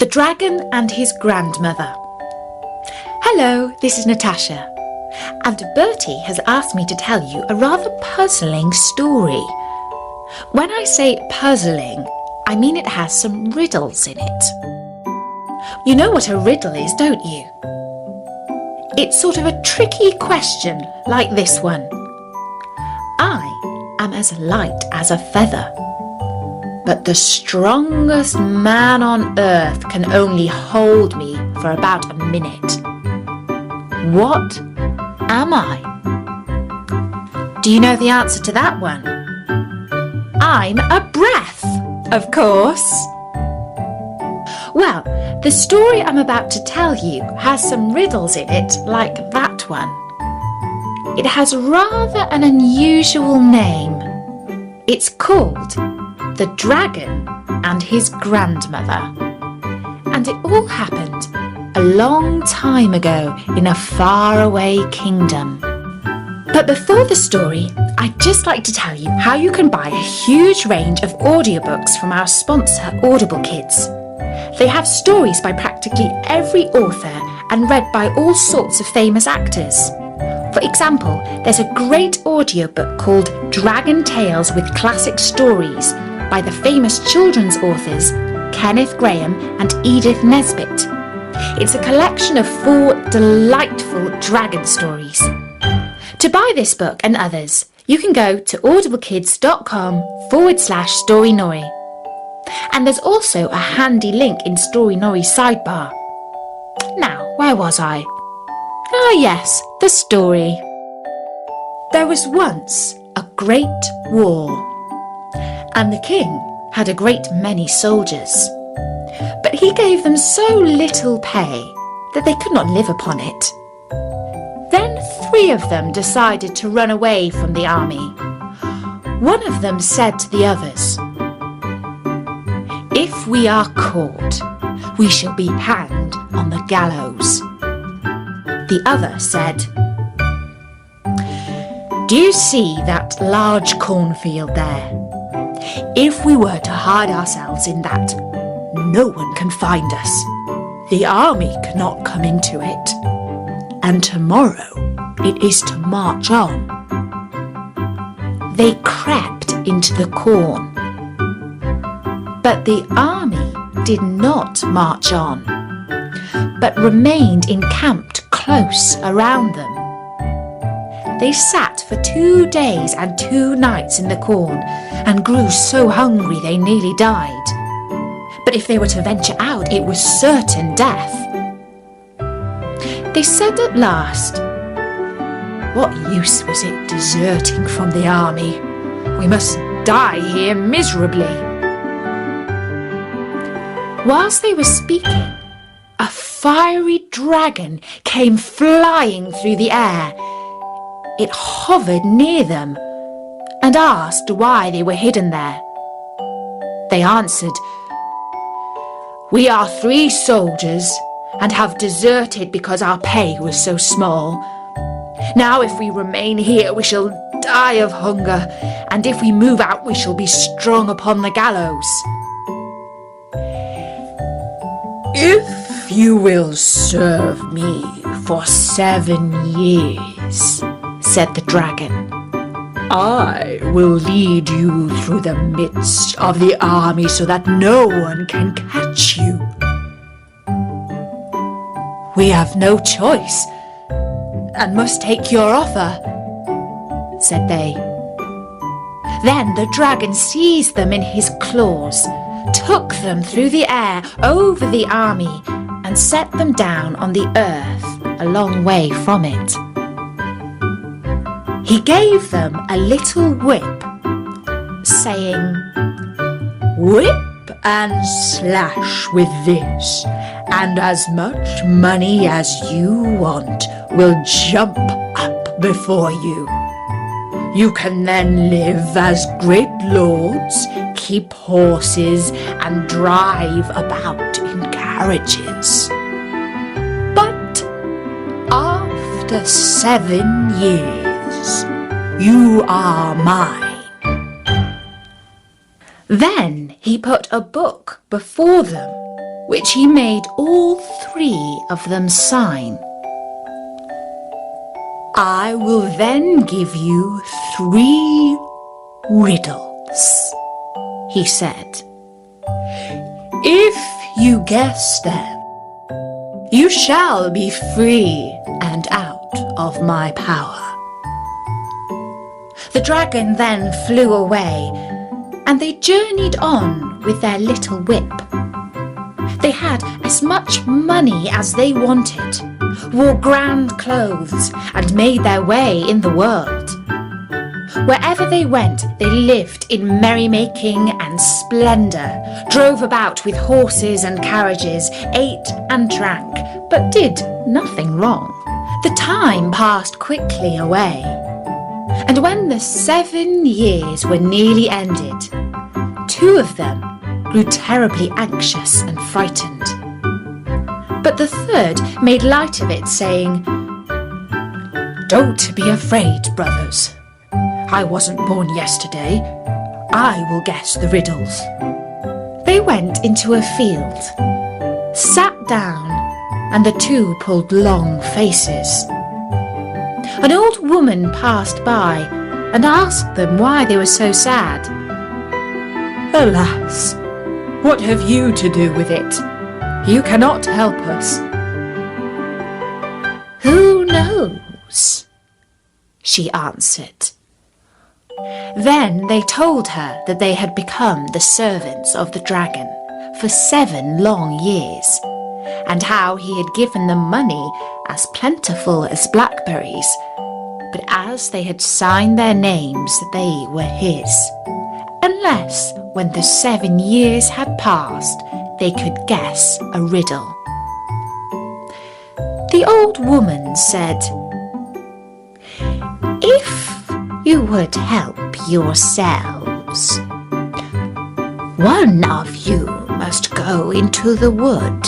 The Dragon and His Grandmother. Hello, this is Natasha, and Bertie has asked me to tell you a rather puzzling story. When I say puzzling, I mean it has some riddles in it. You know what a riddle is, don't you? It's sort of a tricky question like this one. I am as light as a feather, but the strongest man on earth can only hold me for about a minute. What am I? Do you know the answer to that one? I'm a breath, of course. Well, the story I'm about to tell you has some riddles in it like that one. It has rather an unusual name. It's called The Dragon and His Grandmother. And it all happened a long time ago in a faraway kingdom. But before the story, I'd just like to tell you how you can buy a huge range of audiobooks from our sponsor, Audible Kids. They have stories by practically every author and read by all sorts of famous actors. For example, there's a great audiobook called Dragon Tales with Classic Stories by the famous children's authors Kenneth Grahame and Edith Nesbit. It's a collection of 4 delightful dragon stories. To buy this book and others, you can go to audiblekids.com/storynory. And there's also a handy link in Storynory's sidebar. Now, where was I? Ah yes, the story. There was once a great war, and the king had a great many soldiers. But he gave them so little pay that they could not live upon it. Then 3 of them decided to run away from the army. One of them said to the others, "If we are caught, we shall be hanged on the gallows." The other said, "Do you see that large cornfield there? If we were to hide ourselves in that, no one can find us. The army cannot come into it. And tomorrow it is to march on." They crept into the corn. But the army did not march on, but remained encamped close around them. They sat for 2 days and 2 nights in the corn and grew so hungry they nearly died. But if they were to venture out, it was certain death. They said at last, "What use was it deserting from the army? We must die here miserably." Whilst they were speaking, a fiery dragon came flying through the air. It hovered near them and asked why they were hidden there. They answered, "We are 3 soldiers and have deserted because our pay was so small. Now if we remain here we shall die of hunger, and if we move out we shall be strung upon the gallows." "If you will serve me for 7 years," said the dragon, "I will lead you through the midst of the army so that no one can catch you." "We have no choice and must take your offer," said they. Then the dragon seized them in his claws, took them through the air over the army and set them down on the earth a long way from it. He gave them a little whip, saying, "Whip and slash with this, and as much money as you want will jump up before you. You can then live as great lords, keep horses, and drive about in carriages. But after 7 years, you are mine." Then he put a book before them which he made all 3 of them sign. I will then give you 3 riddles, he said. If you guess them, you shall be free and out of my power. The dragon then flew away, and they journeyed on with their little whip. They had as much money as they wanted, wore grand clothes, and made their way in the world. Wherever they went, they lived in merrymaking and splendour, drove about with horses and carriages, ate and drank, but did nothing wrong. The time passed quickly away, and when the 7 years were nearly ended, 2 of them grew terribly anxious and frightened. But the 3rd made light of it, saying, "Don't be afraid, brothers. I wasn't born yesterday. I will guess the riddles." They went into a field, sat down, and the 2 pulled long faces. An old woman passed by and asked them why they were so sad. "Alas, what have you to do with it? You cannot help us." "Who knows?" she answered. Then they told her that they had become the servants of the dragon for 7 long years, and how he had given them money as plentiful as blackberries, but as they had signed their names, they were his, unless when the 7 years had passed, they could guess a riddle. The old woman said, "If you would help yourselves, one of you must go into the wood,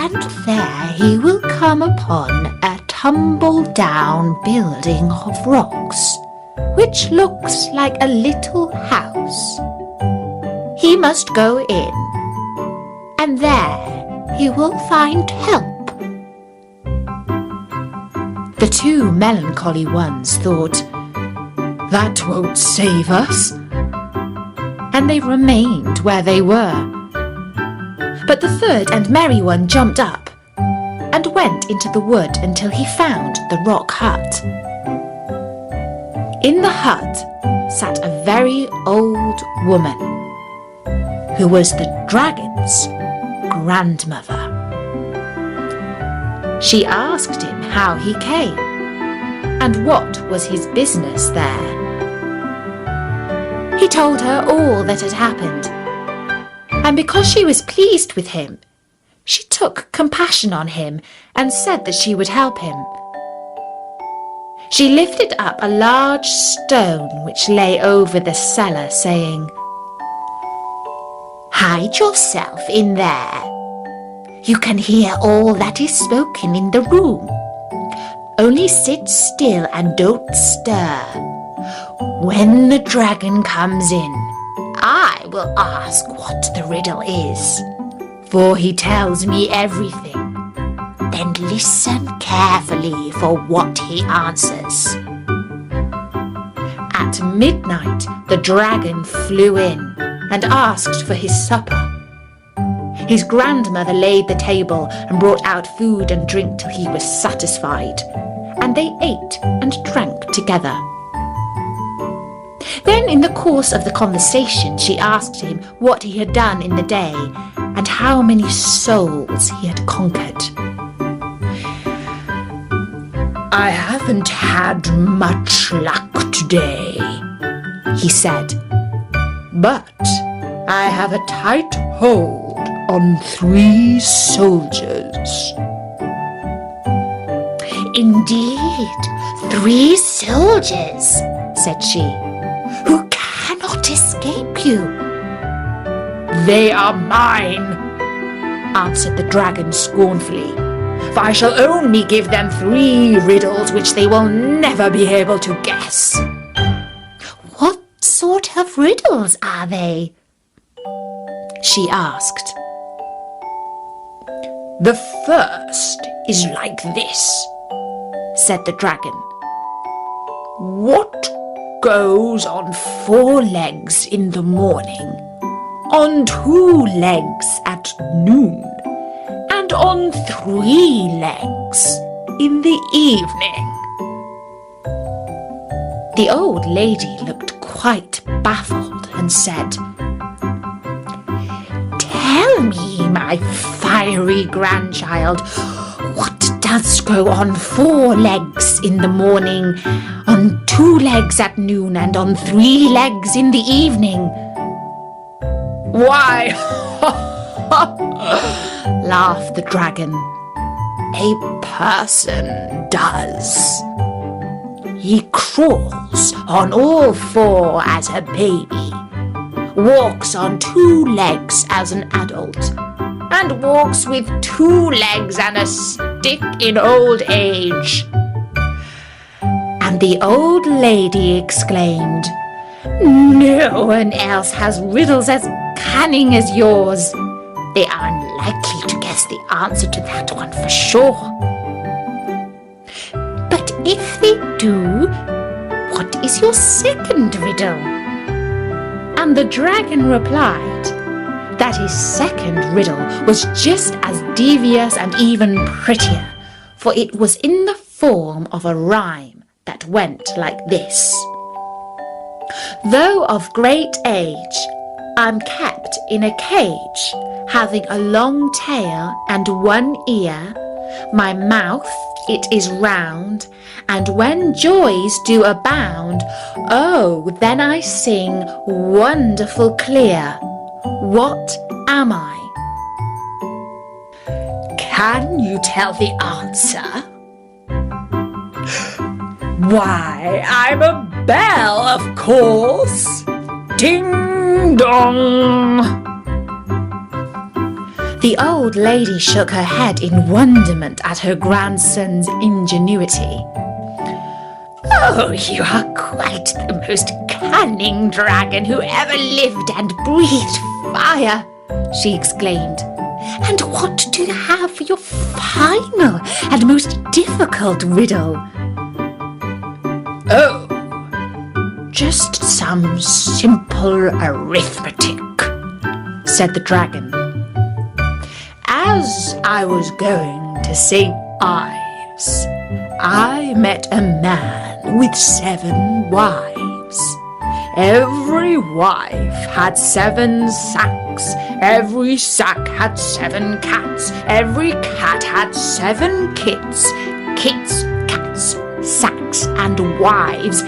and there he will come upon a tumble-down building of rocks, which looks like a little house. He must go in, and there he will find help." The 2 melancholy ones thought, "That won't save us," and they remained where they were. But the 3rd and merry one jumped up and went into the wood until he found the rock hut. In the hut sat a very old woman, who was the dragon's grandmother. She asked him how he came, and what was his business there. He told her all that had happened, and because she was pleased with him, she took compassion on him and said that she would help him. She lifted up a large stone which lay over the cellar, saying, "Hide yourself in there. You can hear all that is spoken in the room. Only sit still and don't stir. When the dragon comes in, I will ask what the riddle is, for he tells me everything. Then listen carefully for what he answers." At midnight, the dragon flew in and asked for his supper. His grandmother laid the table and brought out food and drink till he was satisfied, and they ate and drank together. Then in the course of the conversation she asked him what he had done in the day and how many souls he had conquered. "I haven't had much luck today," he said, "but I have a tight hold on 3 soldiers." "Indeed, 3 soldiers," said she, "who cannot escape you." "They are mine," answered the dragon scornfully, "for I shall only give them 3 riddles which they will never be able to guess." "What sort of riddles are they?" she asked. "The first is like this," said the dragon. "What goes on 4 legs in the morning, on 2 legs at noon, and on 3 legs in the evening?" The old lady looked quite baffled and said, "Tell me, my fiery grandchild, what does go on 4 legs in the morning, on 2 legs at noon, and on 3 legs in the evening?" "Why," laughed the dragon, "a person does. He crawls on all 4 as a baby, walks on 2 legs as an adult, and walks with 2 legs and a stick in old age." And the old lady exclaimed, "No one else has riddles as cunning as yours. They are unlikely to guess the answer to that one for sure. But if they do, what is your second riddle?" And the dragon replied that his second riddle was just as devious and even prettier, for it was in the form of a rhyme that went like this: "Though of great age, I'm kept in a cage, having a long tail and 1 ear. My mouth, it is round, and when joys do abound, oh, then I sing wonderful clear. What am I?" Can you tell the answer? "Why, I'm a bell, of course. Ding dong." The old lady shook her head in wonderment at her grandson's ingenuity. "Oh, you are quite the most cunning dragon who ever lived and breathed fire," she exclaimed. "And what do you have for your final and most difficult riddle?" "Oh, just some simple arithmetic," said the dragon. "As I was going to St. Ives, I met a man with 7 wives. Every wife had 7 sacks. Every sack had 7 cats. Every cat had 7 kits. Kits, cats, sacks, and wives.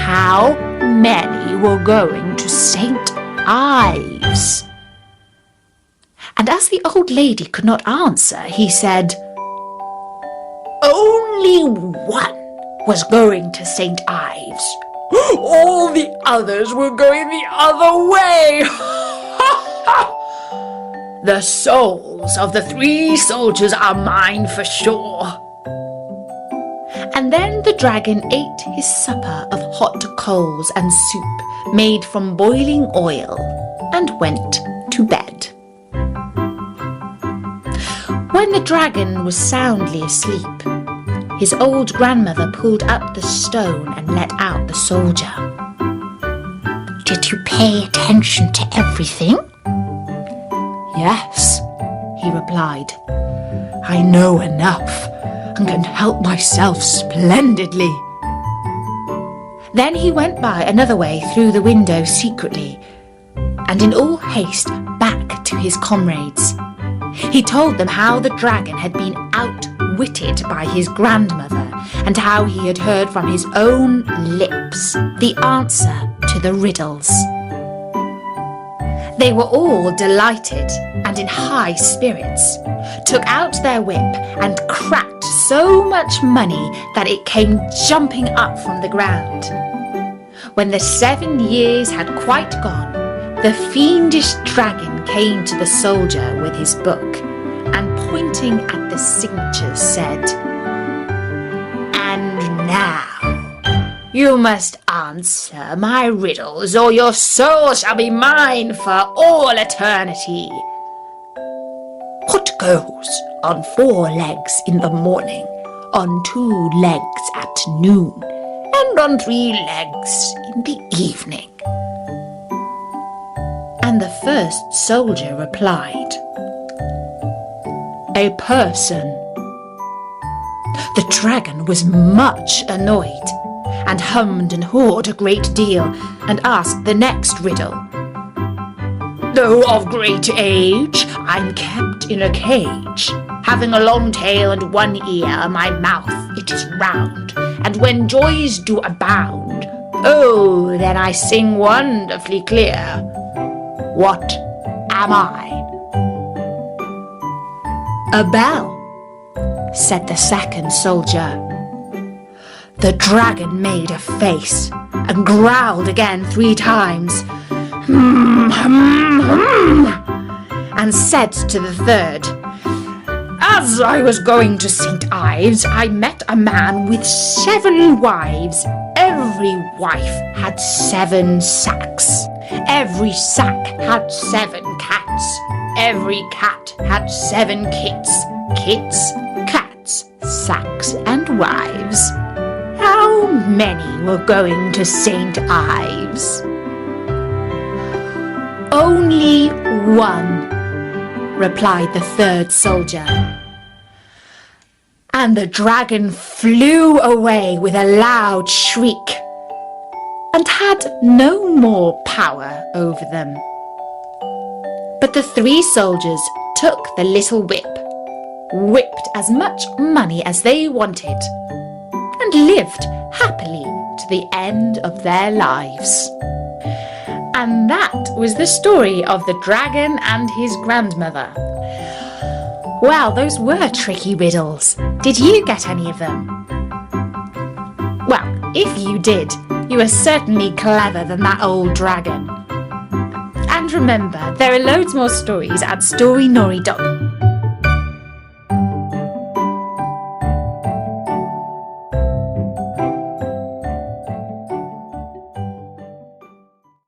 How many were going to St. Ives?" And as the old lady could not answer, he said, "Only 1 was going to St. Ives. All the others were going the other way. The souls of the 3 soldiers are mine for sure." And then the dragon ate his supper of hot coals and soup made from boiling oil and went to bed. When the dragon was soundly asleep, his old grandmother pulled up the stone and let out the soldier. "Did you pay attention to everything?" "Yes," he replied. "I know enough and can help myself splendidly." Then he went by another way through the window secretly, and in all haste back to his comrades. He told them how the dragon had been outwitted by his grandmother, and how he had heard from his own lips the answer to the riddles. They were all delighted and in high spirits, took out their whip and cracked so much money that it came jumping up from the ground. When the 7 years had quite gone, the fiendish dragon came to the soldier with his book, and pointing at the signatures said, "And now you must answer my riddles, or your soul shall be mine for all eternity. What goes on 4 legs in the morning, on 2 legs at noon, and on 3 legs in the evening." And the first soldier replied, "A person." The dragon was much annoyed, and hummed and hawed a great deal, and asked the next riddle. "Though of great age, I'm kept in a cage, having a long tail and 1 ear, my mouth it is round, and when joys do abound, oh, then I sing wonderfully clear. What am I?" "A bell," said the second soldier. The dragon made a face and growled again 3 times, "Hum, hum, hum," and said to the third, "As I was going to St. Ives, I met a man with 7 wives. Every wife had 7 sacks. Every sack had 7 cats. Every cat had 7 kits. Kits, cats, sacks, and wives. How many were going to St. Ives?" "Only 1, replied the third soldier. And the dragon flew away with a loud shriek, and had no more power over them. But the 3 soldiers took the little whip, whipped as much money as they wanted, and lived happily to the end of their lives. And that was the story of the dragon and his grandmother. Well, those were tricky riddles. Did you get any of them? Well, if you did, you are certainly clever than that old dragon. And remember, there are loads more stories at storynory.com.